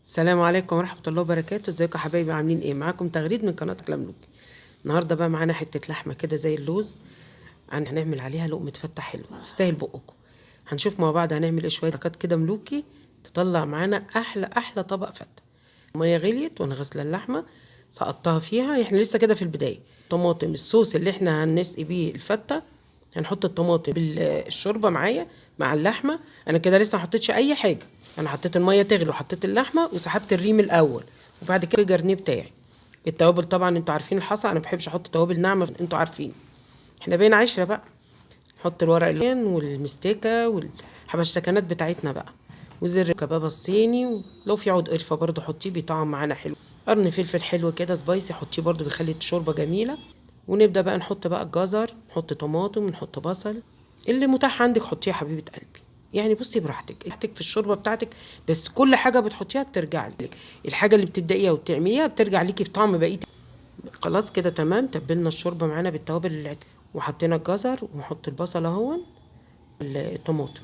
السلام عليكم ورحمة الله وبركاته. ازيكم يا حبايبي؟ عاملين ايه؟ معاكم تغريد من قناة أكلام لوكي. النهارده بقى معانا حتة لحمة كده زي اللوز، هنعمل عليها لقمة فتة حلوة تستاهل بقكم. هنشوف مع بعض هنعمل ايه، شوية حركات كده ملوكي تطلع معانا أحلى طبق فتة. المية غليت وانا غسلة اللحمة، سقطتها فيها، احنا لسه كده في البداية. طماطم الصوص اللي احنا هنسقي بيه الفتة، هنحط الطماطم بالشوربة معايا مع اللحمة. انا كده لسه ما حطيتش اي حاجة، انا حطيت المية تغلي وحطيت اللحمة وسحبت الريم الاول، وبعد كده الجرنيه بتاعي. التوابل طبعا انتوا عارفين الحصى، انا ما بحبش احط توابل ناعمة، انتوا عارفين احنا بين عشرة بقى. نحط الورق اللين والمستكة والحبشتكنات بتاعتنا بقى، وزر الكباب الصيني، ولو في عود قرفة برضو حطيه بيطعم معانا حلو. قرن فلفل حلو كده سبايسي حطيه برضو بيخلي الشوربة جميلة. ونبدأ بقى نحط بقى الجزر، نحط طماطم، نحط بصل، اللي متاح عندك حطيه يا حبيبة قلبي. يعني بصي براحتك في الشوربة بتاعتك، بس كل حاجة بتحطيها بترجع لك. الحاجة اللي بتبدأيها وبتعمليها بترجع ليكي في طعم بقية. خلاص كده تمام، تبلنا الشوربة معانا بالتوابل وحطينا الجزر، ونحط البصل اهون، الطماطم.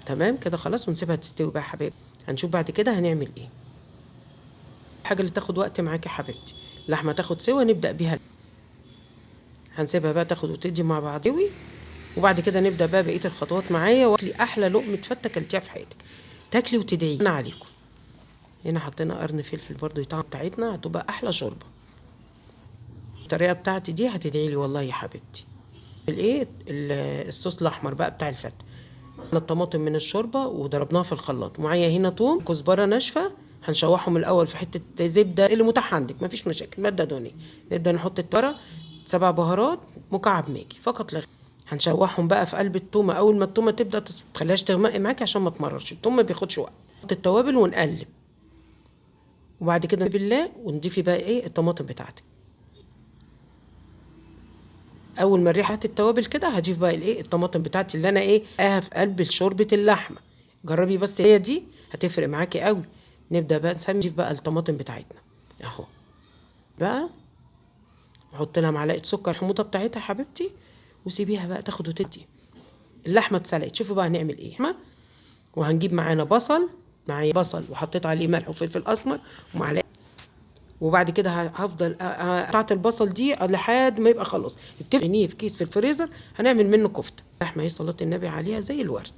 تمام كده خلاص، ونسيبها تستوي بقى يا حبايبي. هنشوف بعد كده هنعمل ايه. الحاجة اللي تاخد وقت معاكي يا حبيبتي، اللحمة تاخد سوا نبدأ بيها. هنسيبها بقى تاخد وتدي مع بعضوي، وبعد كده نبدأ بقى بقية الخطوات معايا، واكلي احلى لقمة فتة كلتيها في حياتك، تاكلي وتدعي انا عليكم. هنا حطينا قرن فلفل برضو يطعم بتاعتنا، هتبقى احلى شوربة. الطريقة بتاعتي دي هتدعي لي والله يا حبيبتي. الصوص الاحمر بقى بتاع الفتة، الطماطم من الشوربه وضربناها في الخلاط، ومعايا هنا توم كزبره ناشفه، هنشوحهم الاول في حته زبده اللي متاح عندك، مفيش مشاكل، ماده دهنيه. نبدا نحط الترى، 7 بهارات، مكعب ماجي فقط لا غير. هنشوحهم بقى في قلب التومه، اول ما التومه تبدا تخليهاش تغمق معاكي عشان ما تمررش، التوم ما بياخدش وقت. نحط التوابل ونقلب، وبعد كده بالله ونضيفي بقى ايه الطماطم بتاعتك. اول ما ريحه التوابل كده هضيف بقى الايه الطماطم بتاعتي اللي انا ايه في قلب شوربه اللحمه. جربي بس هي دي هتفرق معاكي قوي. نبدا بقى نضيف بقى الطماطم بتاعتنا اهو بقى، نحط لها معلقه سكر الحموضه بتاعتها يا حبيبتي، وسيبيها بقى تاخد وتدي. اللحمه اتسلقت، شوفوا بقى هنعمل ايه. وهنجيب معانا بصل، معايا بصل وحطيت عليه ملح وفلفل اسمر ومعلقه، وبعد كده هفضل قطعت البصل دي لحد ما يبقى خلاص تغنيه في كيس في الفريزر. هنعمل منه كفته لحمه، هي صلاه النبي عليها زي الورد.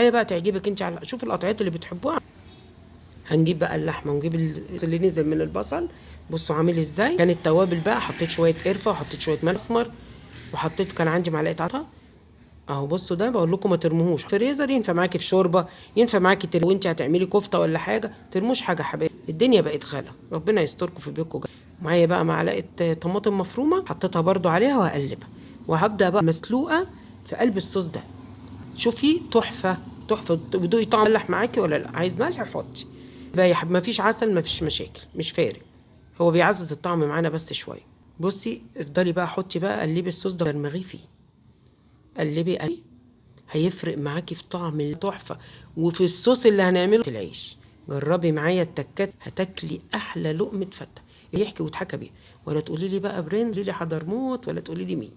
هي بقى تعجبك انت، على شوف القطعات اللي بتحبوها. هنجيب بقى اللحمه ونجيب اللي نزل من البصل، بصوا عامل ازاي. كانت توابل بقى، حطيت شويه قرفه وحطيت شويه ملح اسمر، وحطيت كان عندي معلقه عطا اهو. بصوا ده بقول لكم ما ترموهوش فريزر، ينفع معاكي في شوربه، ينفع معاكي وانت هتعملي كفته ولا حاجه. ترموش حاجه يا حبايبي، الدنيا بقت غلا، ربنا يستركم في بيتكم. معايا بقى معلقه طماطم مفرومه حطيتها برضو عليها وهقلبها، وهبدا بقى مسلوقه في قلب الصوص ده. شوفي تحفه تحفه، ودوقي طعم ملح معاكي ولا لا، عايز ملح حطي بقى يا حبيبي، ما فيش عسل ما فيش مشاكل، مش فارق، هو بيعزز الطعم معانا بس شويه. بصي افضلي بقى حطي بقى قلبي الصوص ده، ارمغيه فيه، قلبي هيفرق معاكي في طعم التحفة، وفي الصوص اللي هنعمله العيش. جربي معايا التكات، هتاكلي احلى لقمة فتة يحكي وتحكى بيها. ولا تقولي لي بقى برين، تقولي لي حضرموت، ولا تقولي لي مين.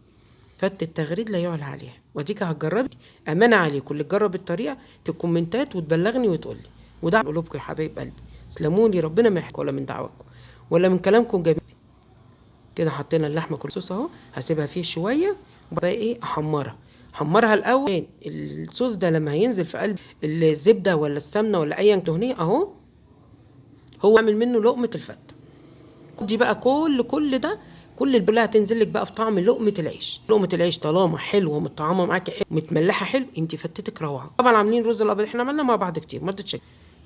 فتة التغريد لا يعلى عليها، واديك هتجربي امانة عليكم اللي تجرب الطريقة في الكومنتات وتبلغني وتقولي. وده قلوبكم يا حبايب قلبي، سلموني، ربنا ما يحكي ولا من دعواكم ولا من كلامكم جميل. كده حطينا اللحمه كل صوص اهو، هسيبها فيه شويه وبقى ايه احمرها الاول. الصوص ده لما هينزل في قلب الزبده ولا السمنه ولا ايا دهنيه اهو، هو عامل منه لقمه الفته. دي بقى كل ده، كل البلاها هتنزل لك بقى في طعم لقمه العيش. لقمه العيش طالما حلوه متطعمه معاكي حلو متملحه حلو، انت فتتك روعه. طبعا عاملين رز الابيض، احنا عملنا مع بعض كتير، ما رضيتش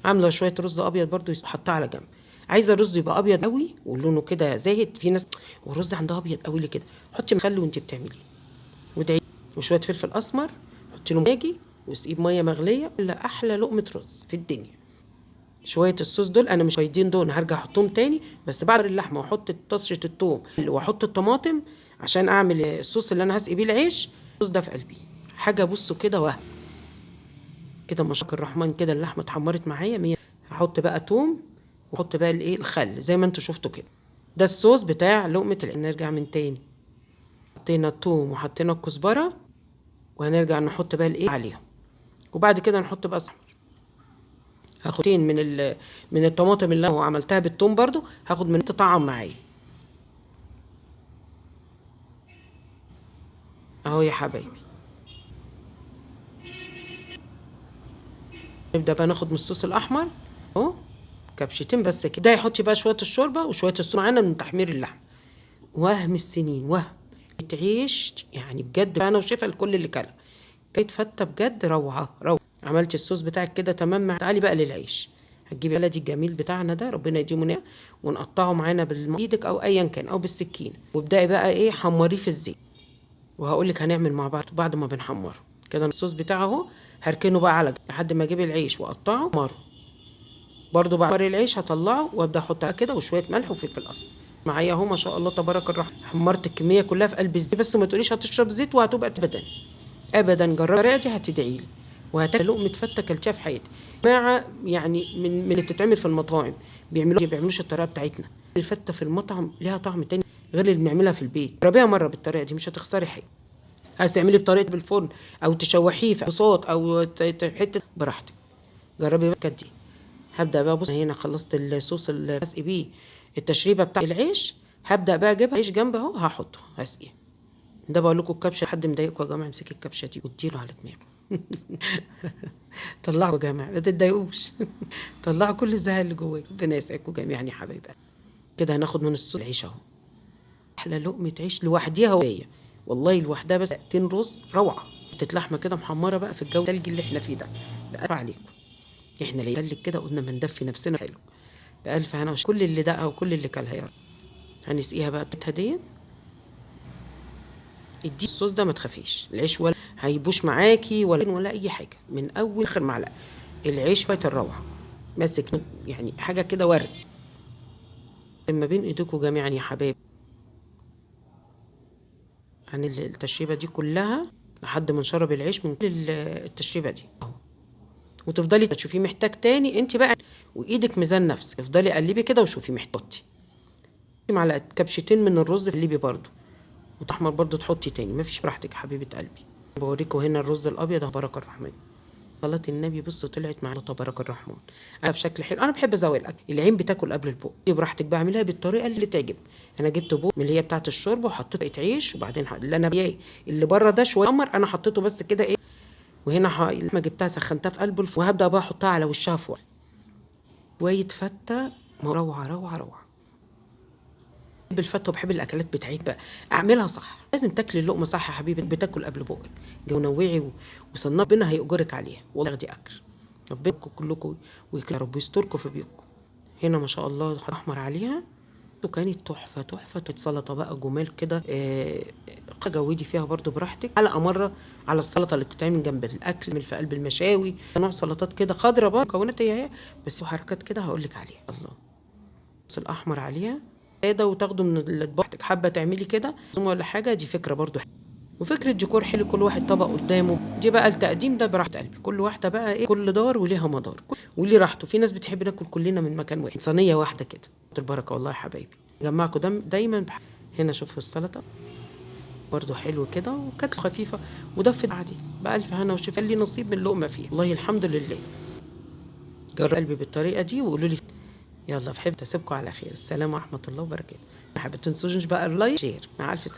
عامله شويه رز ابيض برضو حطها على جنب. عايزه الرز يبقى ابيض قوي ولونه كده زاهد، في ناس والرز عندها ابيض قوي كده، حطي مخلل وانت بتعمليه وادعي، وشويه فلفل اسمر، حطي له ماجي واسقيه بميه مغليه، الا احلى لقمه رز في الدنيا. شويه الصوص دول انا مش بايدين دول، هرجع احطهم تاني بس بعد اللحمه، واحط طشه الثوم واحط الطماطم عشان اعمل الصوص اللي انا هسقي بيه العيش. الصوص ده في قلبي حاجه، بصوا كده كده ما شاء الله الرحمن، كده اللحمه اتحمرت معايا 100. هحط بقى توم، واحط بقى الايه الخل زي ما انتوا شفتوا كده. ده الصوص بتاع لقمه نرجع من تاني، حطينا التوم وحطينا الكزبره، وهنرجع نحط بقى الايه عليهم، وبعد كده نحط بقى هاخدين من الطماطم اللي انا عملتها بالثوم برضو، هاخد من تطعم معايا اهو يا حبايبي. نبدا بقى ناخد من الصوص الاحمر اهو كبشتين بس كده. ده يحط بقى شويه الشوربه وشويه الصوص معانا من تحمير اللحم. وهم السنين وهم تعيش يعني بجد، انا وشيفا الكل اللي كلها كانت فته بجد روعه روعه. عملت الصوص بتاعك كده تمام. تعالي بقى للعيش. هتجيبي بلدي الجميل بتاعنا ده ربنا يديمه نعمه، ونقطعه معانا بايدك او ايا كان او بالسكينه، وابداي بقى ايه حمريه في الزيت. وهقول لك هنعمل مع بعد ما بنحمره كده الصوص بتاعه اهو. هركنه بقى على لحد ما اجيب العيش واقطعه مره. برضو بعد العيش هطلعه وابدا احطها كده وشويه ملح وفلفل اسمر معايا اهو. ما شاء الله تبارك الرحمن. حمرت الكميه كلها في قلب الزيت. بس ما تقوليش هتشرب زيت وهتبقى ابدا ابدا. جربي الطريقه دي هتدعي لي وهتاكل لقمه فته كلتها في حياتي. جماعه يعني من اللي بتتعمل في المطاعم بيعملوش الطريقه بتاعتنا. الفته في المطعم ليها طعم تاني غير اللي بنعملها في البيت. جربيها مره بالطريقه دي مش هتخسري حاجه. عايز تعملي بطريقه بالفرن او تشوحيه في صوصات او حته براحتك. جربي بقى دي. هبدا بقى بص هنا خلصت الصوص اللي هسقي بيه التشريبه بتاع العيش. هبدا بقى اجيب عيش جنب اهو هحطه هسقيه. ده بقول لكم الكبشه. حد مضايقكم يا جماعه امسكي الكبشه دي واديله على دماغه. طلعوا يا جماعه ما تتضايقوش. طلعوا كل الزهق اللي جواك. ربنا يسعدكم جميعا يا حبايبي. كده هناخد من الصوص العيش اهو. احلى لقمه عيش لوحديها وهي والله لوحدها بس 2 رز روعه. حته لحمه كده محمره بقى في الجو الثلج اللي احنا فيه ده. بقى عليكم احنا اللي قال كده قلنا ما ندفي نفسنا حلو. بألف هنا كل اللي دقها وكل اللي كلها يا رب. هنسقيها بقى هديه. ادي الصوص ده ما تخافيش. العيش ولا هيبوش معاكي ولا اي حاجه من اول اخر معلقه. العيش بقت الروعه ماسك يعني حاجه كده ورد ما بين ايديكم جميعا يا حبايبي. عن التشريبه دي كلها لحد ما نشرب العيش من كل التشريبه دي اهو. وتفضلي تشوفيه محتاج تاني انت بقى وايدك ميزان نفسك. افضلي قلبي كده وشوفي محتاج معلقه كبشتين من الرز في الليبي برضو وتحمر برضو تحطي تاني. مفيش براحتك يا حبيبه قلبي. بوريكم هنا الرز الابيض تبارك الرحمن. صلاة النبي بصوا طلعت معانا تبارك الرحمن. انا بشكل حلو. انا بحب ازوق الاكل. العين بتاكل قبل البوق. براحتك بعملها بالطريقه اللي تعجبك. انا جبت بوق من اللي هي بتاعه الشوربه وحطيت بقيه عيش وبعدين اللي انا اللي بره ده شويه حمر انا حطيته بس كده ايه. وهنا لما جبتها سخنتها في قلب الفرن وهبدا بقى احطها على وشها فوق. شويه فته روعه روعه روعه. بحب الفته وبحب الاكلات بتاعتي بقى اعملها صح. لازم تاكلي اللقمه صح يا حبيبي. بتاكل قبل بوقك. نوعي وصنف ربنا هيأجرك عليها والله دي اجر. ربنا كلكم ويا رب يستركم في بيوتكم. هنا ما شاء الله احمر عليها وكانت تحفه تحفه. سلطه بقى جمال كده جودي فيها برضو براحتك. حلقه مره على السلطه اللي بتتعمل جنب الاكل من في قلب المشاوي. نوع سلطات كده خضره بقى مكوناتها هي بس حركات كده هقول لك عليها. الله بس الاحمر عليها ده وتاخده من براحتك. حابه تعملي كده ولا حاجه دي فكره برضو حلوة. وفكره ديكور حلو. كل واحد طبق قدامه. دي بقى التقديم ده براحه قلبي. كل واحده بقى ايه كل دار وليها مدار وليه راحته. في ناس بتحب ناكل كلنا من مكان واحد صينيه واحده كده. البركه والله يا حبايبي. جمعكم دايما هنا شوفوا السلطه برضو حلو كده وكانت خفيفه ودفت عادي. بألف هنا وشفا لي نصيب من لقمه فيه والله الحمد لله. جربوا قلبي بالطريقه دي وقولوا لي. يلا في حب اسيبكم على خير. السلام ورحمه الله وبركاته. ما تنسوش بقى اللايك شير. مع الف سلامه.